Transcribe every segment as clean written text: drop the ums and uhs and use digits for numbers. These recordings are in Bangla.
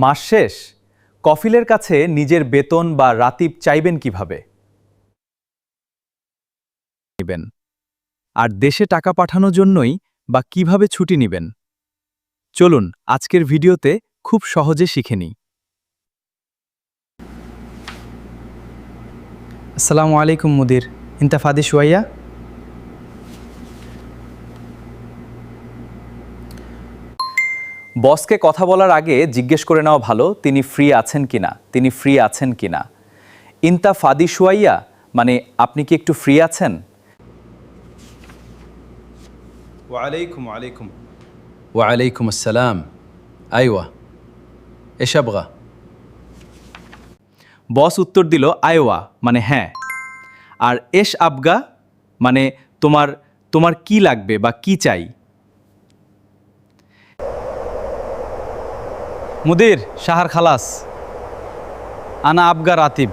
মাস শেষ কফিলের কাছে নিজের বেতন বা রাতিব চাইবেন কিভাবে? নেবেন আর দেশে টাকা পাঠানোর জন্যই বা কিভাবে ছুটি নেবেন? চলুন আজকের ভিডিওতে খুব সহজে শিখে নিই। আসসালামু আলাইকুম মুদির, ইনতা ফাদি শুয়াইয়া। বসকে কথা বলার আগে জিজ্ঞেস করে নেওয়া ভালো তিনি ফ্রি আছেন কিনা। ইনতা ফাদি শুয়াইয়া মানে আপনি কি একটু ফ্রি আছেন? وعليكم السلام. أيوة. إيش أبغى؟ বস উত্তর দিল আয়োয়া মানে হ্যাঁ, আর এশ আবগা মানে তোমার কি লাগবে বা কি চাই। মুদির, শাহর খালাস, আনা আবগা রাতিব।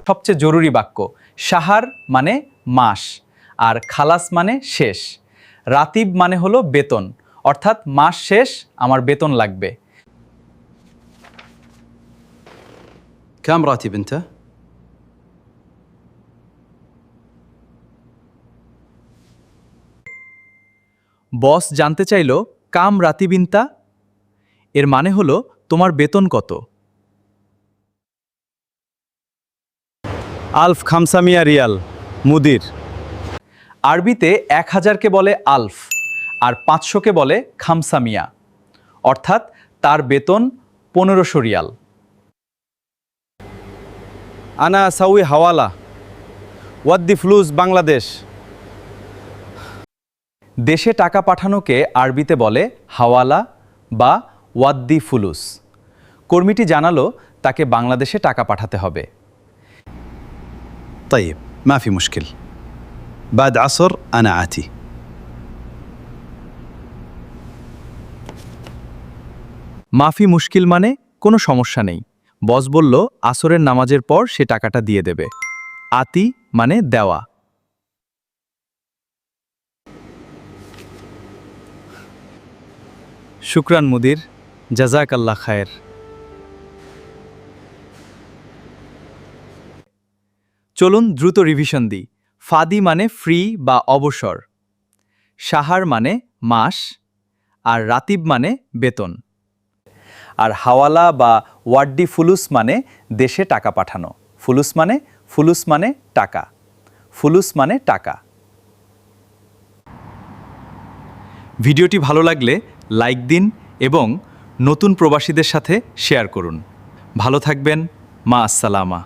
সবচেয়ে জরুরি বাক্য। শাহার মানে মাস, আর খালাস মানে শেষ। রাতিব মানে হলো বেতন, অর্থাৎ মাস শেষ আমার বেতন লাগবে। كم راتب أنت؟ বস জানতে চাইল কাম রাতিবিনতা, এর মানে হলো তোমার বেতন কত। আলফ খামসামিয়া রিয়াল মুদির। আরবিতে 1000কে বলে আলফ আর 500কে বলে খামসামিয়া, অর্থাৎ তার বেতন 1500 রিয়াল। আনা সাউই হাওয়ালা ওয়াদ্দি ফ্লুস বাংলাদেশ। দেশে টাকা পাঠানোকে আরবিতে বলে হাওয়ালা বা ওয়াদ্দি ফুলুস। কর্মীটি জানালো তাকে বাংলাদেশে টাকা পাঠাতে হবে। طيب ما في مشكل. بعد عصر أنا آتي. মাফি মুশকিল মানে কোনো সমস্যা নেই। বস বলল আসরের নামাজের পর সে টাকাটা দিয়ে দেবে। আতি মানে দেওয়া। শুকরান মুদির, জাজাক আল্লাহ খায়ের। চলুন দ্রুত রিভিশন দিই। ফাদি মানে ফ্রি বা অবসর, শাহার মানে মাস, আর রাতিব মানে বেতন, আর হাওয়ালা বা ওয়াড্ডি ফুলুস মানে দেশে টাকা পাঠানো। ফুলুস মানে টাকা। ফুলুস মানে টাকা। ভিডিওটি ভালো লাগলে লাইক দিন এবং নতুন প্রবাসীদের সাথে শেয়ার করুন। ভালো থাকবেন। মা আসসালামা।